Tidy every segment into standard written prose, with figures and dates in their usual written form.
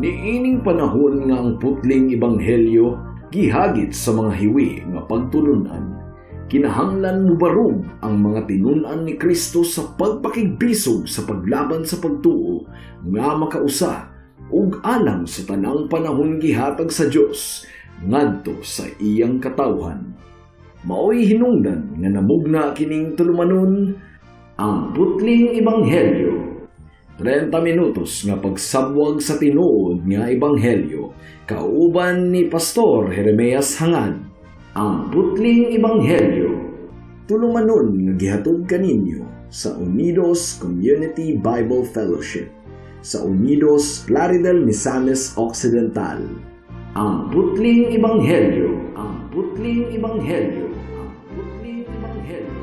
Niining panahon nga ang putling ebanghelyo gihagit sa mga hiwi nga pagtulunan. Kinahanglan mo barog ang mga tinunan ni Kristo sa pagpakigbisog sa paglaban sa pagtuo nga makausa ug alang sa tanang panahon gihatag sa Dios ngadto sa iyang katawhan. Maoy hinungdan nga namugna kining tulumanon ang putling ebanghelyo. 30 minutos nga pagsabwag sa tinuod nga ebanghelyo kauban ni Pastor Jeremias Hangad. Ang putling ebanghelyo tulumanon nga gihatod kaninyo sa Unidos Community Bible Fellowship sa Unidos Plaridel, Misamis Occidental. Ang putling ebanghelyo, ang putling ebanghelyo, ang putling ebanghelyo.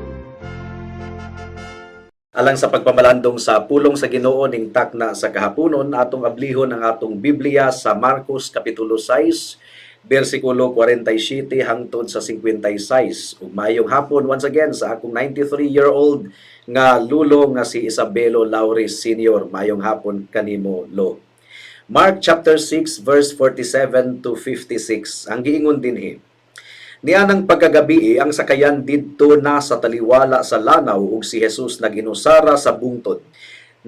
Alang sa pagpamalandong sa pulong sa Ginoo ning takna sa kahaponon, atong ablihon ang atong Biblia sa Marcos kapitulo 6, versikulo 47 hangtod sa 56. Ug maayong hapon once again sa akong 93-year-old nga lulo nga si Isabelo Lauris Sr. Maayong hapon kanimo, Lo. Mark chapter 6 verse 47 to 56. Ang giingon dinhi: Nianang pagkagabi ang sakayan didto na sa taliwala sa lanaw ug si Jesus naginusara sa bungtod.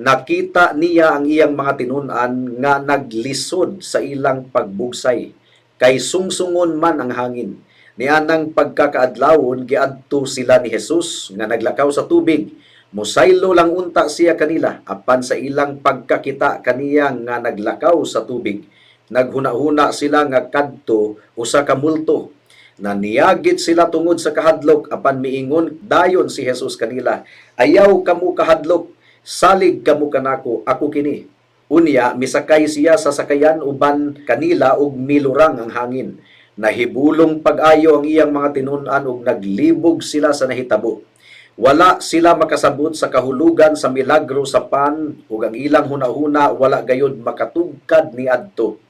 Nakita niya ang iyang mga tinunan nga naglisod sa ilang pagbugsay, kay sungsungon man ang hangin. Nianang pagkakaadlawon giadto sila ni Jesus nga naglakaw sa tubig. Musaylo lang unta siya kanila apan sa ilang pagkakita kaniya nga naglakaw sa tubig. Naghuna-huna sila nga kadto usa ka multo. Naniyagit sila tungod sa kahadlok apan miingon dayon si Jesus kanila, ayaw kamo kahadlok, salig kamo kanako, ako kini. Unya misakay siya sa sakayan uban kanila ug milurang ang hangin. Nahibulong pag-ayo ang iyang mga tinunan ug naglibog sila sa nahitabo. Wala sila makasabot sa kahulugan sa milagro sa pan ug ang ilang hunahuna wala gayud makatugkad ni adto.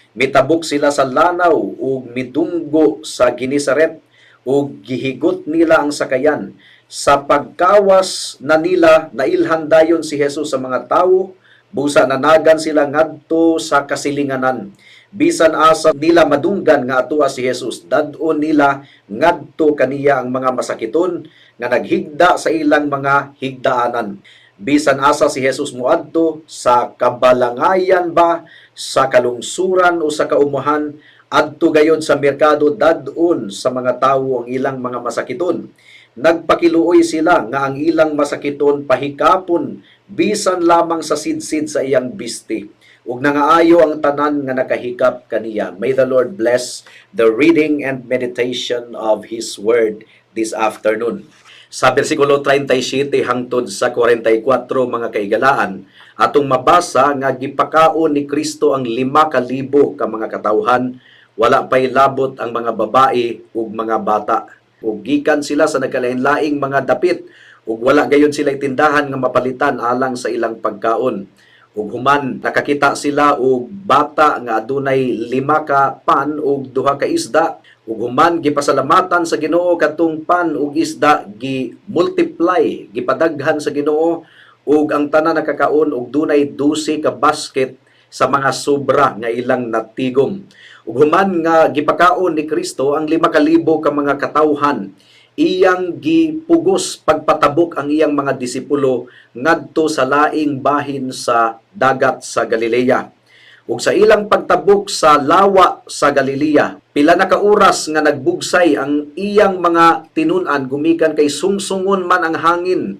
Mitabok sila sa lanaw ug midunggo sa Ginisaret ug gihigot nila ang sakayan. Sa pagkawas na nila nailhan dayon si Jesus sa mga tawo, busa nanagan sila ngadto sa kasilinganan. Bisan asa nila madunggan nga atoa si Jesus, dadon nila ngadto kaniya ang mga masakiton nga naghigda sa ilang mga higdaanan. Bisan asa si Jesus moadto sa kabalangayan ba, sa kalungsuran o sa kaumahan, adto gayod sa merkado dadon sa mga tawo ang ilang mga masakiton. Nagpakiluoy sila nga ang ilang masakiton pahikapon bisan lamang sa sidsid sa iyang bisti. Ug nangaayo ang tanan nga nakahikap kaniya. May the Lord bless the reading and meditation of His Word this afternoon. Sa versikulo 37 hangtod sa 44 mga kaigalaan, atong mabasa nga gipakaon ni Kristo ang 5,000 ka mga katawhan, wala pay labot ang mga babae ug mga bata. Ug gikan sila sa nagkalain-laing mga dapit, ug wala gayon sila tindahan nga mapalitan alang sa ilang pagkaon. Ug human nakakita sila og bata nga adunay 5 ka pan ug 2 ka isda. Ug human gipasalamatan sa Ginoo kadtong pan ug isda gi-multiply, gipadaghan sa Ginoo ug ang tanan nakakaon og dunay 12 ka basket sa mga sobra nga ilang natigom. Ug human nga gipakaon ni Kristo ang 5,000 ka mga katawhan, iyang gipugos pagpatabok ang iyang mga disipulo ngadto sa laing bahin sa dagat sa Galilea. Ug sa ilang pagtabok sa lawa sa Galilea, pila na ka oras nga nagbugsay ang iyang mga tinunan gumikan kay sungsungon man ang hangin.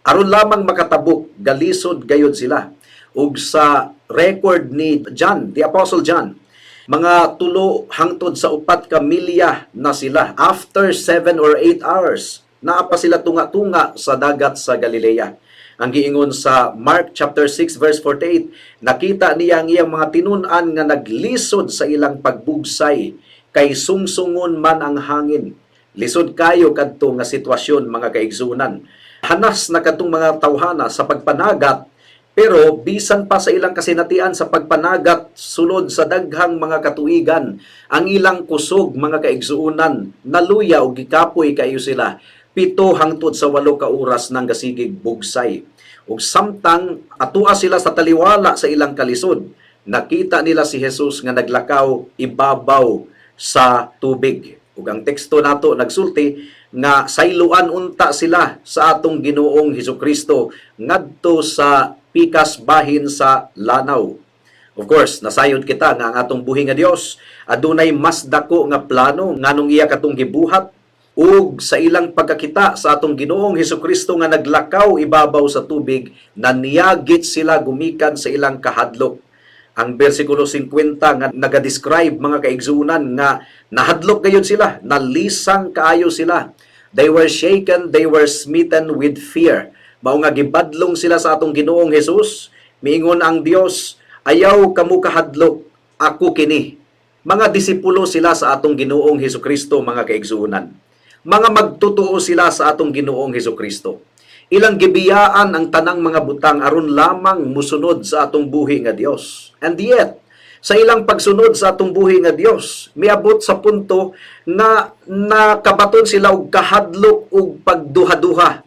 Aron lamang makatabok, galisod gayod sila. Ug sa record ni John, the Apostle John, mga 3 hangtod sa 4 ka milya na sila. After 7 or 8 hours, naa pa sila tunga-tunga sa dagat sa Galilea. Ang giingon sa Mark chapter 6 verse 48, nakita niya ang iyang mga tinunan nga naglisod sa ilang pagbugsay, kay sungsungon man ang hangin. Lisod kayo kadto nga sitwasyon mga kaigsunan. Hanas na kadtong mga tawhana sa pagpanagat, pero bisan pa sa ilang kasinatian sa pagpanagat sulod sa daghang mga katuigan, ang ilang kusog mga kaigsuunan naluya og gikapoy kayo sila. 7 hangtod sa 8 ka oras nang gasigig bugsay. Ug samtang atua sila sa taliwala sa ilang kalisod, nakita nila si Jesus nga naglakaw ibabaw sa tubig. Ug ang teksto nato nagsulti nga sayloan unta sila sa atong Ginoong Hesukristo ngadto sa pikas bahin sa lanaw. Of course, nasayod kita nga ang atong buhi nga Dios adunay mas dako nga plano nganong iya katong gibuhat ug sa ilang pagkakita sa atong Ginoong Hesukristo nga naglakaw ibabaw sa tubig, naniyagit sila gumikan sa ilang kahadlok. Ang bersikulo 50 nga nagadescribe mga kaigsunan nga nahadlok gayon sila, nalisang kaayo sila. They were shaken, they were smitten with fear. Mao nga gibadlong sila sa atong Ginoong Hesus, miingon ang Dios, ayaw kamo kahadlok, ako kini. Mga disipulo sila sa atong Ginoong Hesukristo, mga kaigsunan. Mga magtotoo sila sa atong Ginoong Hesukristo. Ilang gibiyaan ang tanang mga butang aron lamang musunod sa atong buhi nga Dios. And yet, sa ilang pagsunod sa atong buhi nga Dios, miabot sa punto na nakabaton sila og kahadlok og pagduha-duha.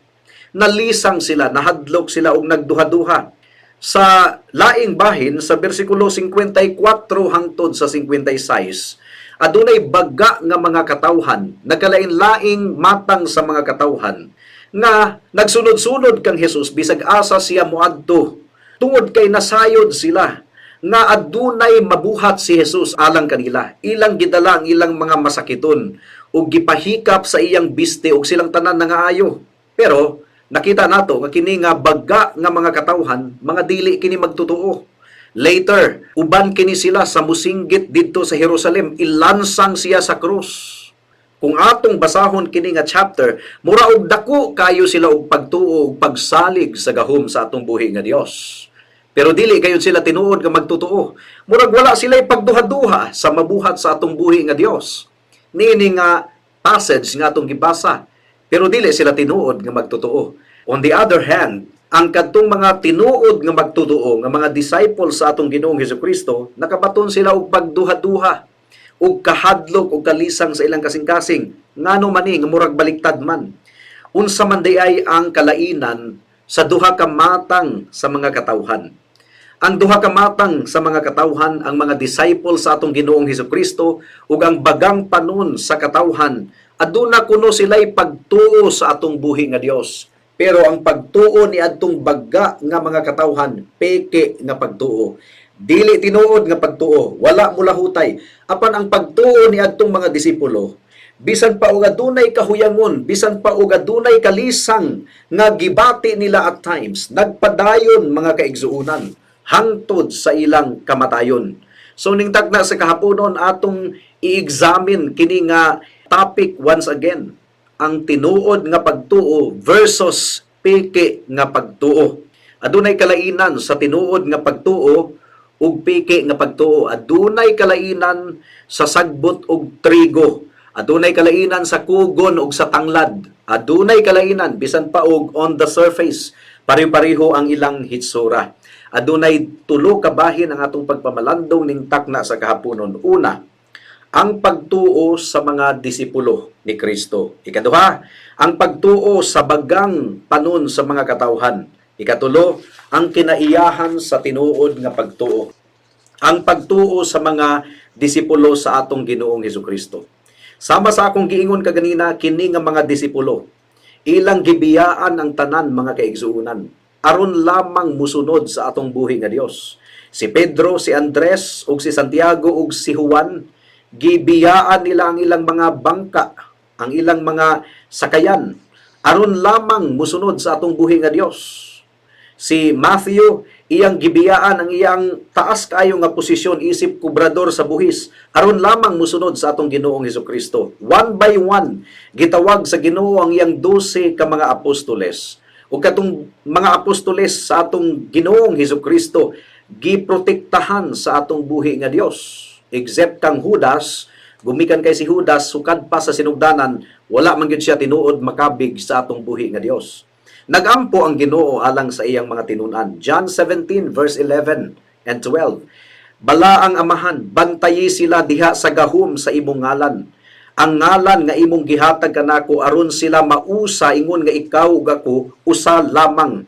Nalisang sila, nahadlok sila og nagduha-duha. Sa laing bahin, sa bersikulo 54 hangtod sa 56, adunay baga nga mga katawhan, nagkalain-laing matang sa mga katawhan, nga nagsunod-sunod kang Hesus bisag asa siya moadto. Tungod kay nasayod sila nga adunay mabuhat si Hesus alang kanila. Ilang gidala ang ilang mga masakiton ug gipahikap sa iyang biste ug silang tanan nangaayo. Pero nakita nato nga kini nga baga nga mga katawhan, mga dili kini magtotoo. Later, uban kini sila sa musinggit didto sa Jerusalem, ilansang siya sa krus. Kung atong basahon kini nga chapter, mura og dako kayo sila og pagtuo ug pagsalig sa gahom sa atong buhi nga Dios. Pero dili kayo sila tinuod nga magtotoo. Murag wala sila pagduha-duha sa mabuhat sa atong buhi nga Dios. Niini nga passage nga atong gibasa, pero dili sila tinuod nga magtotoo. On the other hand, ang kadtong mga tinuod nga magtotoo nga mga disciples sa atong Ginoong Hesukristo, nakabaton sila og pagduha-duha ug kahadlok ug kalisang sa ilang kasing-kasing ngano man nga murag baliktad man. Unsa man ay ang kalainan sa duha ka matang sa mga katawhan. Ang duha ka matang sa mga katawhan, ang mga disciples sa atong Ginoong Hesukristo ug ang bagang panon sa katawhan, aduna kuno sila'y pagtuo sa atong buhi nga Dios. Pero ang pagtuo ni adtong baga nga mga katawhan, peke nga pagtuo. Dili tinuod nga pagtuo, wala mulahutay. Apan ang pagtuo ni adtong mga disipulo, bisan pa og adunay kahuyangon, bisan pa og adunay kalisang nga gibati nila at times, nagpadayon mga kaigsuunan hangtod sa ilang kamatayon. So ning tagna sa kahaponon atong i-examine kini nga topic once again, ang tinuod nga pagtuo versus peke nga pagtuo. Adunay kalainan sa tinuod nga pagtuo ug peke nga pagtuo. Adunay kalainan sa sagbot ug trigo. Adunay kalainan sa kugon ug sa tanglad. Adunay kalainan bisan pa og on the surface. Pare-pareho ang ilang hitsura. Adunay tulo ka bahin ang atong pagpamalandong ning takna sa kahaponon. Una, ang pagtuo sa mga disipulo ni Kristo. Ikaduha, ang pagtuo sa bagang panon sa mga katawhan. Ikatulo, ang kinaiyahan sa tinuod nga pagtuo. Ang pagtuo sa mga disipulo sa atong Ginoong Hesukristo. Sama sa akong giingon kaganina, kini nga mga disipulo, ilang gibiyaan ang tanan mga kaigsuunan, aron lamang musunod sa atong buhi nga Dios. Si Pedro, si Andres, ug si Santiago, ug si Juan, gibiyaan nila ang ilang mga bangka, ang ilang mga sakayan, aron lamang musunod sa atong buhi nga Dios. Si Matthew, iyang gibiyaan ang iyang taas kayo nga posisyon isip kubrador sa buhis aron lamang musunod sa atong Ginoong Hesukristo. One by one gitawag sa Ginoo ang iyang 12 ka mga apostoles. Ug katong mga apostoles sa atong Ginoong Hesukristo giprotektahan sa atong buhi nga Dios. Except kang Judas, gumikan kay si Judas sukad pa sa sinugdanan, wala man gyud siya tinuod makabig sa atong buhi nga Dios. Nagampo ang Ginoo alang sa iyang mga tinunan. John 17 verse 11 and 12. Bala ang amahan, bantayi sila diha sa gahom sa imong ngalan. Ang ngalan nga imong gihatag kanako aron sila mausa ingon nga ikaw ug ako usa lamang.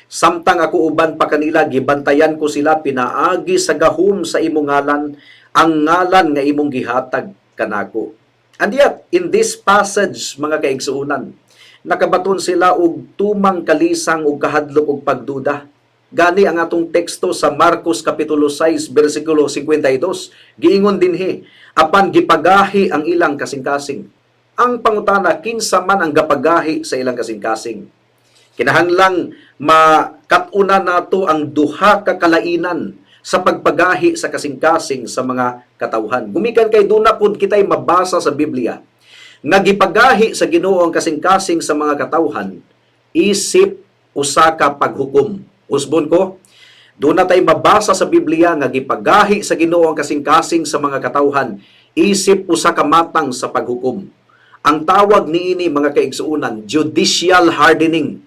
Samtang ako uban pa kanila, gibantayan ko sila, pinaagi sa gahom sa imong ngalan, ang ngalan nga imong gihatag kanako. And yet, in this passage, mga kaigsuunan, nakabaton sila og tumang kalisang og kahadlok og pagduda. Gani ang atong teksto sa Marcos Kapitulo 6, versikulo 52, giingon dinhi, apan gipagahi ang ilang kasing-kasing. Ang pangutana, kinsa man ang gapagahi sa ilang kasing-kasing? Kinahanglang makatuna nato ang duha ka kalainan sa pagpagahi sa kasing-kasing sa mga katawhan. Gumikan kay duna pud kitay mabasa sa Biblia nga gipagahi sa Ginoo ang kasing-kasing sa mga katawhan isip usa ka paghukom. Usbon ko, duna tay mabasa sa Biblia nga gipagahi sa Ginoo ang kasing-kasing sa mga katawhan isip usa ka matang sa paghukom. Ang tawag niini mga kaigsuunan, judicial hardening.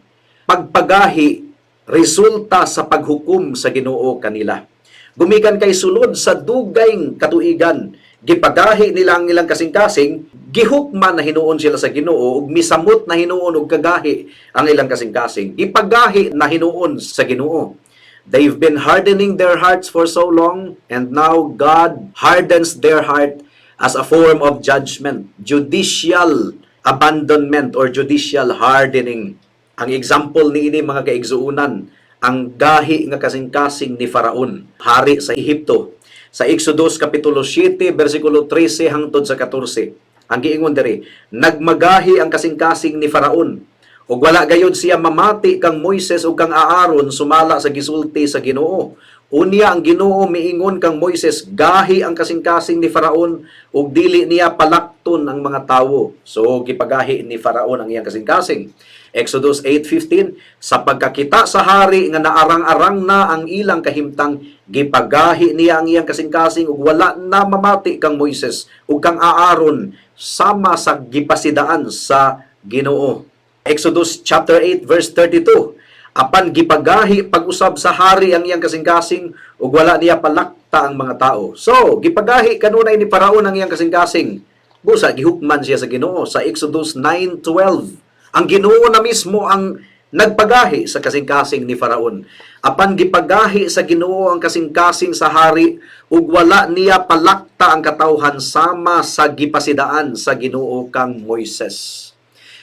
Pagpagahi resulta sa paghukom sa Ginoo kanila. Gumikan kay sulod sa dugayng katuigan, gipagahi nila ang ilang kasing-kasing, gihukman na hinuon sila sa Ginoo ug misamot na hinuon og kagahi ang ilang kasing-kasing. Gipagahi na hinuon sa Ginoo. They've been hardening their hearts for so long, and now God hardens their heart as a form of judgment, judicial abandonment or judicial hardening. Ang example niini mga kaigsuunan, ang gahi nga kasing-kasing ni Faraon, hari sa Ehipto. Sa Exodus Kapitulo 7, versikulo 13 hangtod sa 14. Ang giingon diri, nagmagahi ang kasing-kasing ni Faraon, ug wala gayud siya mamati kang Moises ug kang Aaron sumala sa gisulti sa Ginoo. Unya ang Ginoo miingon kang Moises, gahi ang kasing-kasing ni Faraon ug dili niya palakton ang mga tawo. So gipagahi ni Faraon ang iyang kasing-kasing. Exodus 8:15, sa pagkakita sa hari nga naarang-arang na ang ilang kahimtang, gipagahi niya ang iyang kasing-kasing ug wala na mamati kang Moises ug kang Aaron sama sa gipasidaan sa Ginoo. Exodus chapter 8 verse 32, apan gipagahi pag-usab sa hari ang iyang kasing-kasing ug wala niya palakta ang mga tao. So, gipagahi kanunay ni Faraon ang iyang kasing-kasing. Busa gihukman siya sa Ginoo sa Exodus 9:12. Ang Ginoo na mismo ang nagpagahi sa kasing-kasing ni Faraon. Apan gipagahi sa Ginoo ang kasing-kasing sa hari ug wala niya palakta ang katawhan sama sa gipasidaan sa Ginoo kang Moises.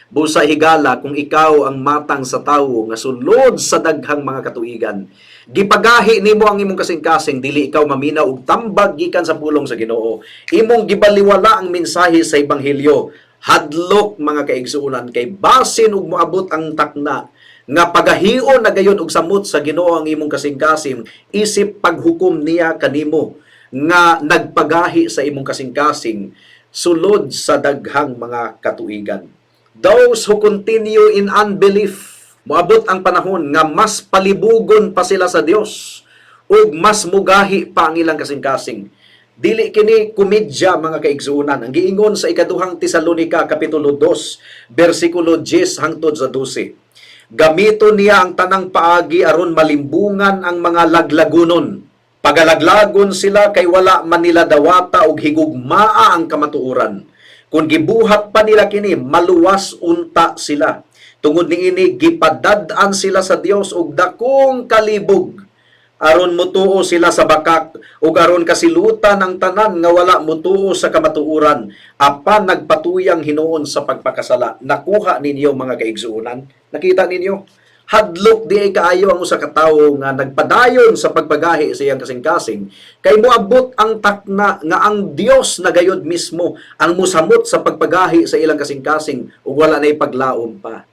Busa higala kung ikaw ang matang sa tawo nga sulod sa daghang mga katuigan, gipagahi nimo ang imong kasing-kasing dili ikaw maminaw og tambag gikan sa pulong sa Ginoo. Imong gibaliwala ang mensahe sa ebanghelyo. Hadlok mga kaigsuunan kay basin ug moabot ang takna nga pagahion na gayon og samot sa Ginoo ang imong kasing-kasing isip paghukom niya kanimo nga nagpagahi sa imong kasing-kasing sulod sa daghang mga katuigan. Those who continue in unbelief, moabot ang panahon nga mas palibugon pa sila sa Dios ug mas mugahi pa ang ilang kasing-kasing. Dili kini komedya mga kaigsuunan. Ang giingon sa ikaduhang Tesalonica Kapitulo 2, versikulo 10 hangtod sa 12. Gamito niya ang tanang paagi aron malimbungan ang mga laglagunon. Pagalaglagon sila kay wala man nila dawata og higugmaa ang kamatuoran. Kung gibuhat pa nila kini, maluwas unta sila. Tungod niini gipadad-an sila sa Dios og dakong kalibog. Aron mutuo sila sa bakak ug aron kasilutan ang tanan nga wala mutuo sa kamatuoran apan nagpatuyang hinuon sa pagpakasala. Nakuha ninyo mga kaigsuunan? Nakita ninyo? Hadlok di ay kaayo ang usa ka tawo nga nagpadayon sa pagpagahi sa iyang kasing-kasing kay moabot ang takna nga ang Dios na gayud mismo ang musamot sa pagpagahi sa ilang kasing-kasing ug wala nay paglaom pa.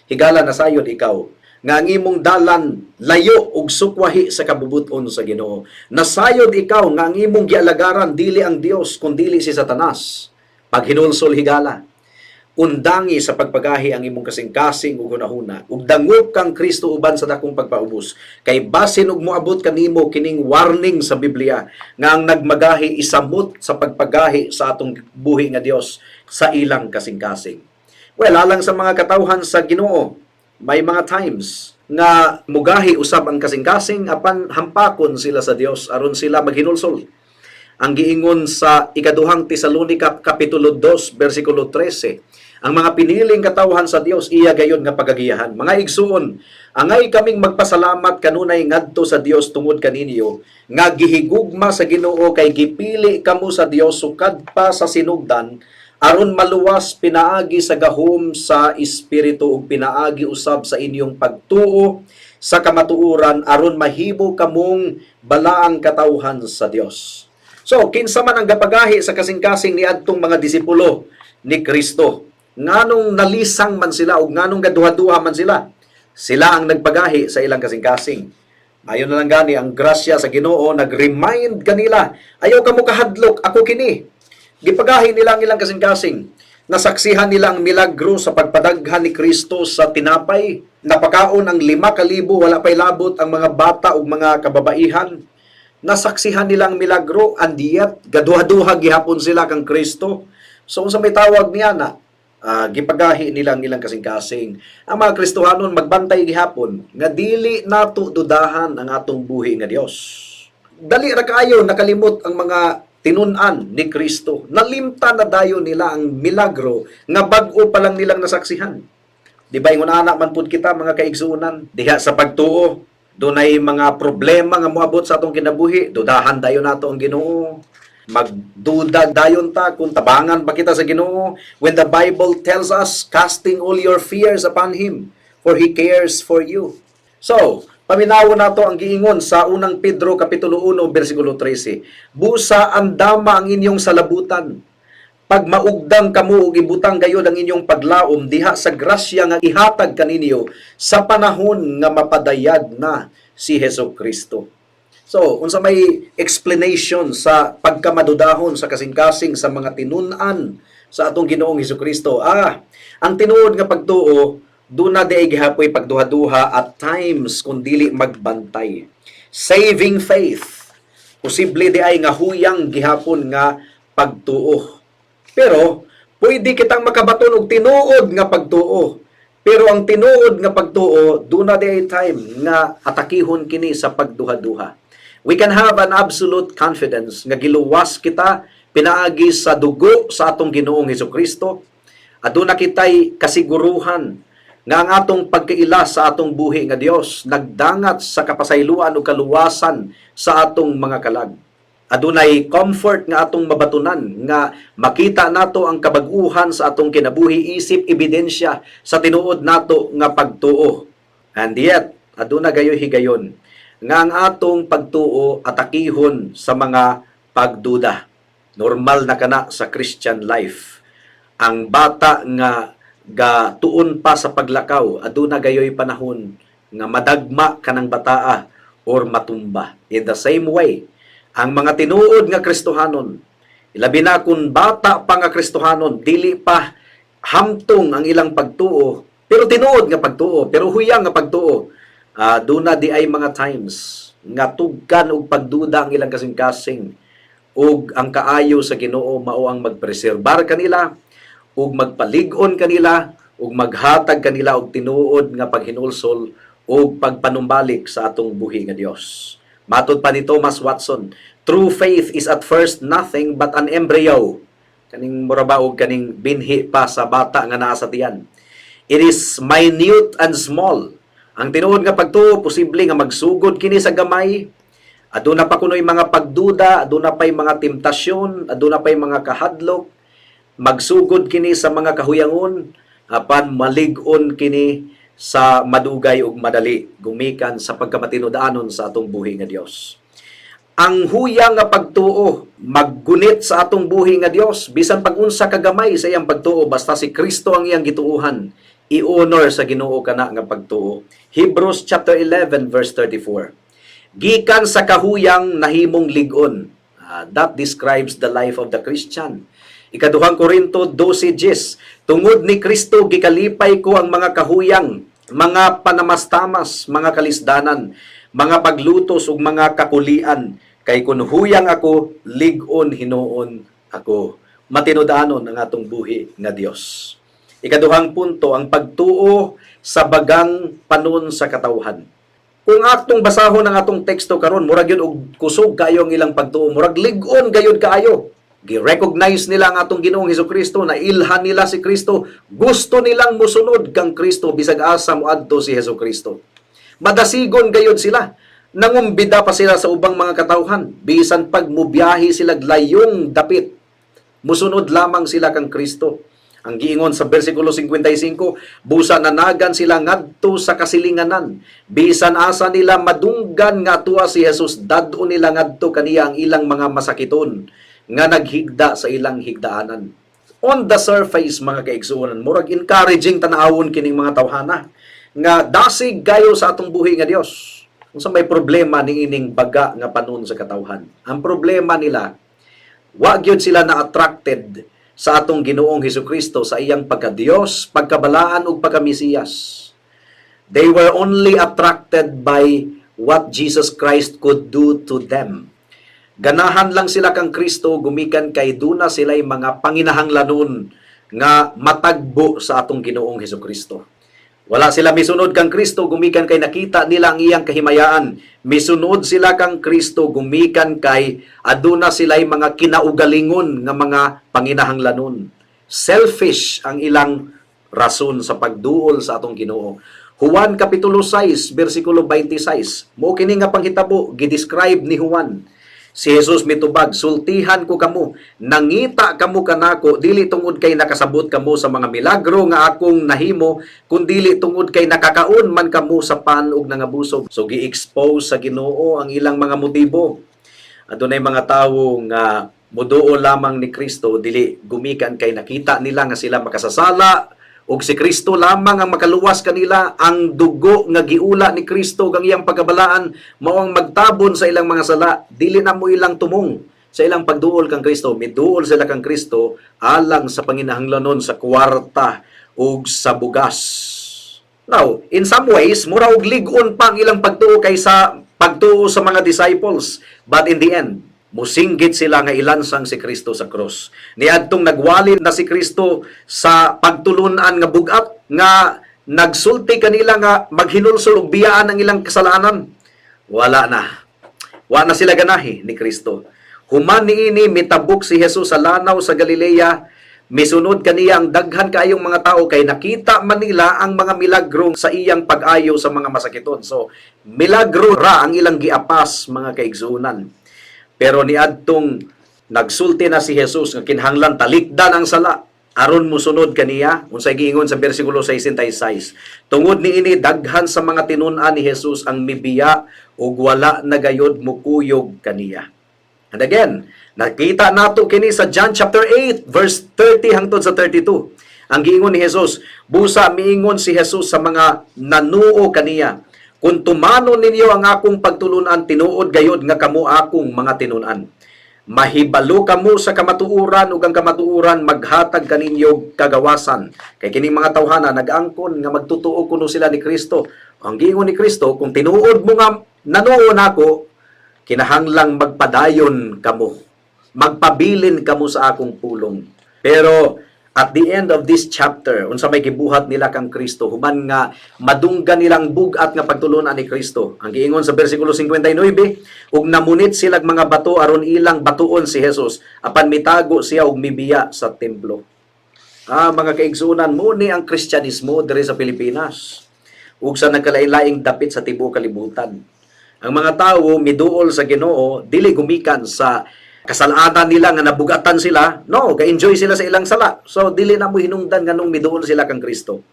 Higala na sayod ikaw nga ang imong dalan layo ug sukwahi sa kabubuton sa Ginoo. Nasayod ikaw nga ang imong gialagaran dili ang Dios kundi si Satanas. Paghinulsol higala, undangi sa pagpagahi ang imong kasing-kasing ug hunahuna ug dangop kang Kristo uban sa dakong pagpaubos. Kay basin ug moabot kanimo kining warning sa Biblia nga ang nagmagahi isamot sa pagpagahi sa atong buhi nga Dios sa ilang kasing-kasing. Well, alang sa mga katawhan sa Ginoo, may mga times nga mugahi usab ang kasing-kasing apan hampakon sila sa Dios aron sila maghinulsol. Ang giingon sa ikaduhang Tesalonica Kapitulo 2 versikulo 13, Ang mga piniling katawhan sa Dios iya gayon nga pagagiyahan. Mga igsuon, angay kaming magpasalamat kanunay ngadto sa Dios tungod kaninyo nga gihigugma sa Ginoo kay gipili kamo sa Dios sukad pa sa sinugdan aron maluwas pinaagi sa gahom sa espiritu ug pinaagi usab sa inyong pagtuo sa kamatuoran aron mahimo kamong balaang katawhan sa Dios. So, kinsa man ang gapagahi sa kasing-kasing ni adtong mga disipulo ni Kristo? Nganong nalisang man sila o nganong gaduha-duha man sila? Sila ang nagpagahi sa ilang kasing-kasing. Ayon na lang gani, ang grasya sa Ginoo nag-remind kanila, ayaw ka mo kahadlok, ako kini. Gipagahi nila ang ilang kasing-kasing. Nasaksihan nila ang milagro sa pagpadaghan ni Kristo sa tinapay. Napakaon ang 5,000, wala pa'y labot ang mga bata o mga kababaihan. Nasaksihan nila ang milagro, and yet, gaduha-duha gihapon sila kang Kristo. So, sa may tawag niya na, gipagahi nilang ilang kasing-kasing. Ang mga Kristohanon magbantay gihapon nga dili nato dudahan ang atong buhi nga Dios. Dali ra kaayo nakalimot ang mga tinun-an ni Kristo. Nalimta na dayon nila ang milagro nga bag-o pa lang nilang nasaksihan. Di ba ingon anak man pud kita mga kaigsuonan diha sa pagtuo, dunay mga problema nga moabot sa atong kinabuhi, dudahan dayon nato ang Ginoo. Magduda dayon ta kung tabangan ba kita sa Ginoo when the Bible tells us casting all your fears upon Him for He cares for you. So, paminawo nato ang giingon sa unang Pedro kapitulo 1 bersikulo 13. Busa andama ang inyong salabutan. Pag maugdang kamo ug ibutang gayud ang inyong paglaom diha sa grasya nga ihatag kaninyo sa panahon nga mapadayag na si Hesukristo. So, unsa may explanation sa pagkamadudahon sa kasing-kasing sa mga tinun-an sa atong Ginoong Hesukristo? Ang tinuod nga pagtuo, duna di ay gihapoy pagduha-duha at times kung dili magbantay. Saving faith. Posible di ay nga huyang gihapon nga pagtuo. Pero, pwede kitang makabaton og tinuod nga pagtuo. Pero ang tinuod nga pagtuo, duna di ay time nga atakihon kini sa pagduha-duha. We can have an absolute confidence nga giluwas kita pinaagi sa dugo sa atong Ginoong Hesukristo. Aduna kitay kasiguruhan nga ang atong pagkaila sa atong buhi nga Dios nagdangat sa kapasayloan o kaluwasan sa atong mga kalag. Adunay comfort nga atong mabatunan nga makita nato ang kabag-uhan sa atong kinabuhi isip ebidensya sa tinuod nato nga pagtuo. And yet, aduna gayoy higayon nga ang atong pagtuo atakihon sa mga pagduda. Normal na kana sa Christian life. Ang bata nga gatuon pa sa paglakaw, aduna gayoy panahon nga madagma kanang bataa or matumba. In the same way, ang mga tinuod nga Kristohanon, ilabi na kung bata pa nga Kristohanon, dili pa hamtong ang ilang pagtuo, pero tinuod nga pagtuo, pero huyang nga pagtuo, duna di ay mga times nga tugkan og pagduda ang ilang kasing-kasing ug ang kaayo sa Ginoo mao ang magpreserbar kanila ug magpalig-on kanila ug maghatag kanila og tinuod nga paghinulsol ug pagpanumbalik sa atong buhi nga Dios. Matod pa ni Thomas Watson, true faith is at first nothing but an embryo. Kaning murabaog kaning binhi pa sa bata nga naa sa tiyan. It is minute and small. Ang tinuod nga pagtuo, posible nga magsugod kini sa gamay. Aduna pa kunoy mga pagduda, aduna pa'y mga temptasyon, aduna pa'y mga kahadlok. Magsugod kini sa mga kahuyangon, apan malig-on kini sa madugay ug madali, gumikan sa pagkamatinud-anon sa atong buhi nga Dios. Ang huyang nga pagtuo, maggunit sa atong buhi nga Dios, bisan pag-unsa kagamay sa iyang pagtuo, basta si Kristo ang iyang gituuhan, i-honor sa Ginoo kana nga pagtuo. Hebrews chapter 11 verse 34. Gikan sa kahuyang nahimong lig-on. That describes the life of the Christian. Ikaduhang Korinto 12:10. Tungod ni Kristo gikalipay ko ang mga kahuyang, mga panamastamas, mga kalisdanan, mga paglutos ug mga kakulian, kay kun huyang ako, lig-on hinuon ako. Matinud-anon ang atong buhi nga Dios. Ikaduhang punto, ang pagtuo sa bagang panon sa katawhan. Kung atong basahon ang atong teksto karon, murag yun og kusog kayo ang ilang pagtuo, murag lig-on gayud kaayo. Gi-recognize nila ang atong Ginoong Hesukristo, na ilhan nila si Kristo, gusto nilang musunod kang Kristo bisag asa moadto si Hesukristo. Madasigon gayud sila. Nangumbida pa sila sa ubang mga katawhan, bisan pag mubiyahe sila layong dapit, musunod lamang sila kang Kristo. Ang giingon sa bersikulo 55, busa nanagan sila ngadto sa kasilinganan, bisan asa nila madunggan nga tuwa si Jesus, dad-o nila ngadto kaniya ang ilang mga masakiton nga naghigda sa ilang higdaanan. On the surface, mga kaigsuonan, murag encouraging tanawon kining mga tawhana nga dasig gayo sa atong buhi nga Dios. Unsa may problema ning ining baga nga panon sa katawhan? Ang problema nila, wa gyud sila na attracted sa atong Ginoong Hesukristo sa iyang pagka-Dios, pagkabalaan ug pagka-Mesiyas. They were only attracted by what Jesus Christ could do to them. Ganahan lang sila kang Kristo, gumikan kay duna sila'y mga panginahanglanon nga matagbo sa atong Ginoong Hesukristo. Wala sila misunod kang Kristo, gumikan kay nakita nila ang iyang kahimayaan. Misunod sila kang Kristo, gumikan kay aduna sila'y mga kinaugalingon nga mga panginahanglanon. Selfish ang ilang rason sa pagduol sa atong Ginoo. Juan Kapitulo 6, versikulo 26. Mo kini nga panghitabo, gidescribe ni Juan. Si Jesus mitubag, sultihan ko kamo, nangita kamo kanako, dili tungod kay nakasabot kamo sa mga milagro nga akong nahimo, kundili tungod kay nakakaon man kamo sa panog nga busog. So gi-expose sa Ginoo ang ilang mga motibo. Adunay mga tawo nga muduo lamang ni Kristo, dili gumikan kay nakita nila nga sila makasasala, ug si Kristo lamang ang makaluwas kanila. Ang dugo nga giula ni Kristo kang iyang pagkabalaan mao ang magtabon sa ilang mga sala. Dili na mo ilang tumong sa ilang pagduol kang Kristo. Miduol sila kang Kristo alang sa panginahanglanon sa kwarta ug sa bugas. Now, in some ways, mura og lig-on pa ang ilang pagtuo kaysa pagtuo sa mga disciples. But in the end, musinggit sila nga ilansang si Kristo sa krus. Niadtong nagwalin na si Kristo sa pagtulunan nga bugat, nga nagsulti kanila nga maghinulsol og biyaan ang ilang kasalanan. Wala na. Wala na sila ganahi ni Kristo. Human niini mitabok si Jesus sa lanaw sa Galilea, misunod kaniya ang daghan kaayong mga tao kay nakita man nila ang mga milagro sa iyang pag-ayo sa mga masakiton. So, milagro ra ang ilang giapas, mga kaigsuunan. Pero niadtong nagsulti na si Jesus nga kinahanglan talikdan ang sala aron musunod kaniya, unsay giingon sa bersikulo 66, tungod niini daghan sa mga tinun-an ni Jesus ang mibiya ug wala na gayud mukuyog kaniya. And again, nakita nato kini sa John chapter 8 verse 30 hangtod sa 32. Ang giingon ni Jesus, busa miingon si Jesus sa mga nanuo kaniya, kung tumanon ninyo ang akong pagtulunan, tinuod gayod nga kamo akong mga tinunan. Mahibalo kamo sa kamatuuran ug ang kamatuuran maghatag kaninyo kagawasan. Kay kining mga tawhana nag-angkon nga magtutuo kuno sila ni Kristo. Ang giingon ni Kristo, kung tinuod mo nga nanuo nako, kinahanglang magpadayon kamo. Magpabilin kamo sa akong pulong. Pero at the end of this chapter, unsa may gibuhat nila kang Kristo, human nga madunggan nilang bugat nga pagtulunan ni Kristo. Ang giingon sa bersikulo 59, ug namunit sila mga bato aron ilang batuon si Jesus, apan mitago siya og mibiya sa templo. Mga kaigsunan, muni ang Kristyanismo diri sa Pilipinas, ug sa nagkalain-laing dapit sa tibuok kalibutan. Ang mga tawo miduol sa Ginoo dili gumikan sa kasalanan nila nga nabugatan sila, no, ka-enjoy sila sa ilang sala. So, dili na mo hinungdan nganong miduol sila kang Kristo.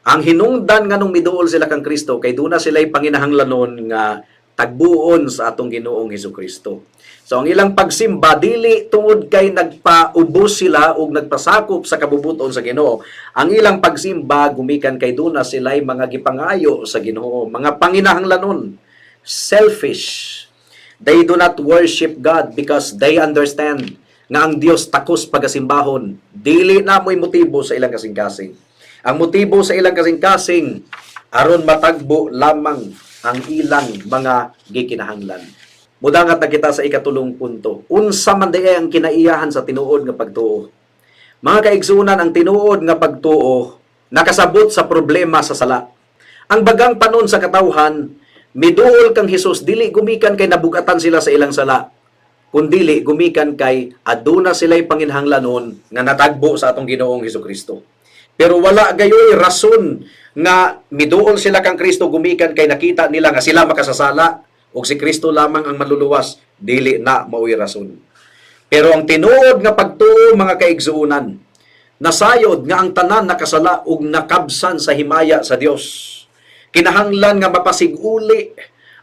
Ang hinungdan nganong miduol sila kang Kristo, kay doon na sila'y panginahanglanon nga tagbuon sa atong Ginoong Hesukristo. So, ang ilang pagsimba, dili tungod kay nagpaubos sila o nagpasakop sa kabubuton sa Ginoo. Ang ilang pagsimba, gumikan kay doon na sila'y mga gipangayo sa Ginoo, mga panginahanglanon, selfish. They do not worship God because they understand nga ang Dios takos pagasimbahon. Dili na mo'y motibo sa ilang kasing-kasing. Ang motibo sa ilang kasing-kasing aron matagbo lamang ang ilang mga gikinahanglan. Mudangat na kita sa ikatulong punto. Unsa man day ang kinaiyahan sa tinuod nga pagtuo. Mga kaigsunan, ang tinuod nga pagtuo nakasabot sa problema sa sala. Ang bagang panon sa katawhan, miduol kang Hesus, dili gumikan kay nabugatan sila sa ilang sala, kundili gumikan kay aduna sila'y panginhanglanon nga natagbo sa atong Ginoong Hesukristo. Pero wala gayoy rason nga miduol sila kang Kristo gumikan kay nakita nila nga sila makasasala o si Kristo lamang ang manluluwas, dili na mao'y rason. Pero ang tinuod nga pagtuo mga kaigsuunan, nasayod nga ang tanan nakasala ug nakabsan sa himaya sa Dios. Kinahanglan nga mapasiguli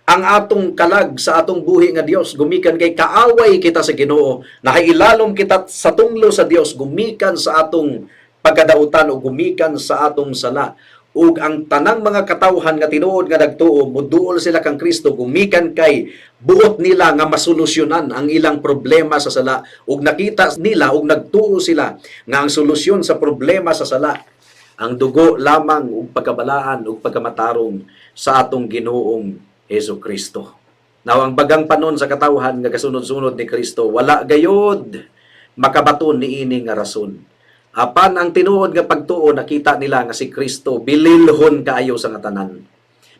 ang atong kalag sa atong buhi nga Dios, gumikan kay kaaway kita sa Ginoo, nakailalom kita sa tunglo sa Dios, gumikan sa atong pagkadautan o gumikan sa atong sala. Ug ang tanang mga katawhan nga tinuod nga nagtuo, muduol sila kang Kristo, gumikan kay buot nila nga masolusyonan ang ilang problema sa sala. Ug nakita nila ug nagtuo sila nga ang solusyon sa problema sa sala, ang dugo lamang ug pagkabalaan ug pagkamatarong sa atong Ginoong Hesukristo. Now, ang bagang panon sa katawhan nga kasunod-sunod ni Kristo, wala gayod makabaton ni ini nga rason. Apan ang tinuod nga pagtuo, nakita nila nga si Kristo bililhon kaayo sa nga tanan.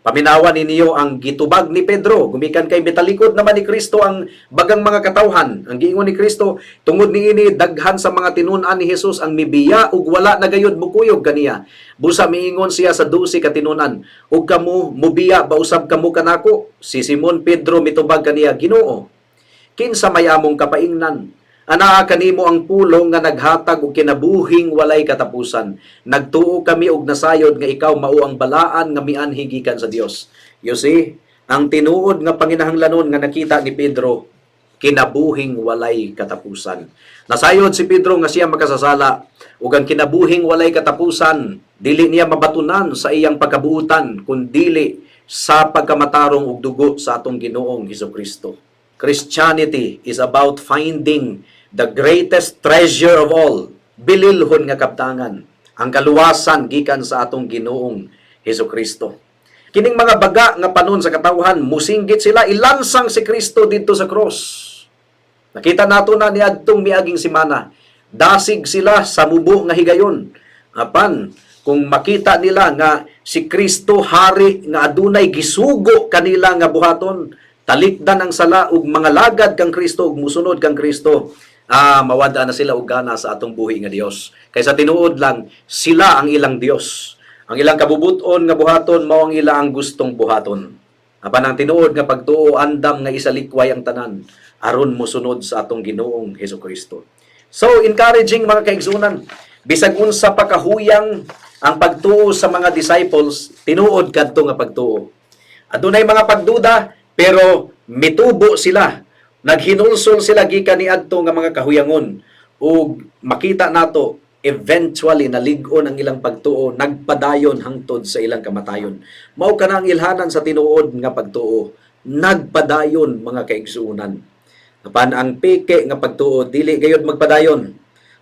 Paminawan ninyo ang gitubag ni Pedro, gumikan kay bitalikod naman ni Kristo ang bagang mga katawhan. Ang giingon ni Kristo, tungod niini daghan sa mga tinun-an ni Jesus ang mibiya ug wala na gayud mukuyog kaniya. Busa miingon siya sa 12 ka tinun-an, ug kamo mubiya ba usab kamo kanako? Si Simon Pedro mitubag kaniya, Ginoo, kinsa may among kapaingnan? Anaa kanimo ang pulong nga naghatag og kinabuhing walay katapusan. Nagtuo kami og nasayod nga ikaw mao ang balaan nga mianhi gikan sa Dios. You see, ang tinuod nga panginahanglanon nga nakita ni Pedro, kinabuhing walay katapusan. Nasayod si Pedro nga siya makasasala ug ang kinabuhing walay katapusan dili niya mabatunan sa iyang pagkabuutan kundi sa pagkamatarong ug dugo sa atong Ginoong Hesukristo. Christianity is about finding the greatest treasure of all, bililhon nga kabtangan, ang kaluwasan gikan sa atong Ginoong Hesukristo. Kining mga baga nga panon sa katawhan, musinggit sila, ilansang si Kristo dito sa cross. Nakita nato na niadtong miaging semana, dasig sila sa mubo nga higayon. Apan, kung makita nila nga si Kristo hari nga adunay gisugo kanila nga buhaton, talikdan ang sala ug mga lagad kang Kristo ug musunod kang Kristo, mawada na sila og gana sa atong buhi nga Dios. Kaysa tinuod lang sila ang ilang Dios. Ang ilang kabubuton nga buhaton mao ang ila ang gustong buhaton. Apan ang tinuod nga pagtuo andam nga isalikway ang tanan aron mosunod sa atong Ginoong Hesukristo. So encouraging mga kaigsunan, bisag unsa pa kahuyang ang pagtuo sa mga disciples, tinuod kadto nga pagtuo. Adunay mga pagduda pero mitubo sila. Naghinulsol sila gikan niadto nga mga kahuyangon ug makita nato eventually nalig-on ang ilang pagtuo, nagpadayon hangtod sa ilang kamatayon. Mao kana ang ilhanan sa tinuod nga pagtuo, nagpadayon mga kaigsuunan. Apan ang peke nga pagtuo dili gayud magpadayon.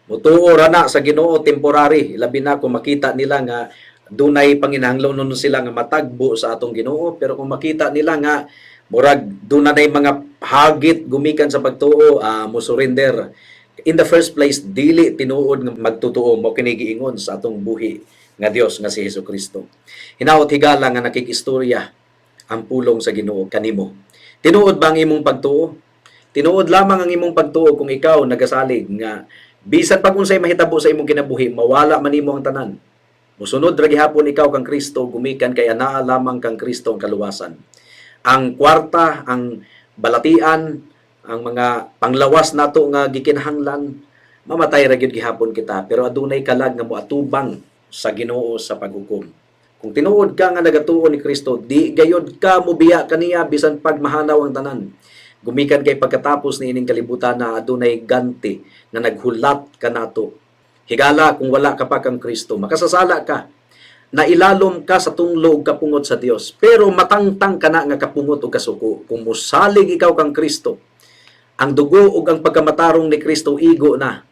Mutuo ra na sa Ginoo temporary, labi na kung makita nila nga dunay panginahanglanon sila nga matagbo sa atong Ginoo, pero kung makita nila nga murag dunay mga hagit gumikan sa pagtuo, mo surrender. In the first place, dili tinuod nga magtutuo mo kini giingon sa atong buhi nga Dios nga si Hesukristo. Hinaot higala nga nakikistorya ang pulong sa Ginoo kanimo. Tinuod ba ang imong pagtuo? Tinuod lamang ang imong pagtuo kung ikaw nagasalig nga bisan pag unsay mahitabo sa imong kinabuhi, mawala man nimo ang tanan. Musunod ra gihapon ikaw kang Kristo, gumikan kay anaa lamang kang Kristo ang kaluwasan. Ang kwarta, ang balatian, ang mga panglawas nato nga gikinahanglan, mamatay ra gyud gihapon kita, pero adunay kalag nga moatubang sa Ginoo sa paghukom. Kung tinuod ka nga nagatuo ni Kristo, di gayud ka mobiya kaniya bisan pagmahanaw ang tanan. Gumikan kay pagkatapos ni ining kalibutan na adunay ganti nga naghulat kanato. Higala kung wala ka pa kang Kristo, makasasala ka. Nailalom ka sa tunglo ug kapungot sa Dios, pero matangtang ka na nga kapungot ug kasuko. Kung mosalig ikaw kang Kristo, ang dugo ug ang pagkamatarong ni Kristo igo na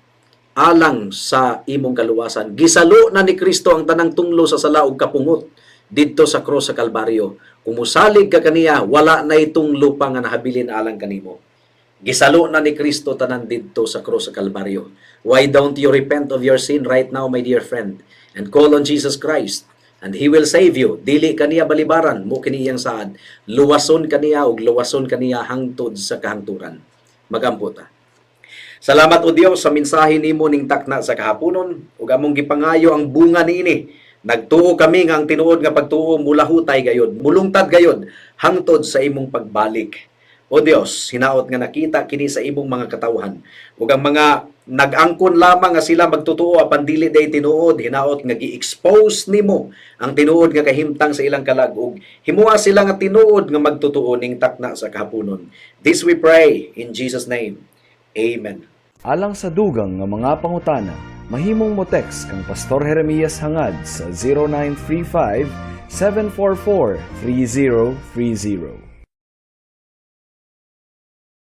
alang sa imong kaluwasan. Gisalo na ni Kristo ang tanang tunglo sa sala ug kapungot didto sa cross sa Kalbaryo. Kung mosalig ka kaniya, wala na itong lupa nga nahabilin alang kanimo. Gisalo na ni Kristo tanan didto sa cross sa Kalbaryo. Why don't you repent of your sin right now, my dear friend, and call on Jesus Christ, and He will save you. Dili kaniya balibaran mo kini iyang saad. Luwason kaniya ug luwason kaniya hangtod sa kahangturan. Magampo ta. Salamat o Dios sa mensahe nimo ning takna sa kahaponon ug among gipangayo ang bunga niini. Nagtuo kami nga ang tinuod nga pagtuo mula hutay gayod, mulungtad gayod hangtod sa imong pagbalik. O Dios, hinaot nga nakita kini sa imong mga katawhan ug ang mga nag-angkon lamang nga sila magtutuo apan dili day tinuod, hinaot nga gi-expose nimo ang tinuod nga kahimtang sa ilang kalag ug himuha sila nga tinuod nga magtutuo ning takna sa kahaponon. This we pray in Jesus name. Amen. Alang sa dugang nga mga pangutana, mahimong mo text kang Pastor Jeremias Hangad sa 0935 744 3030.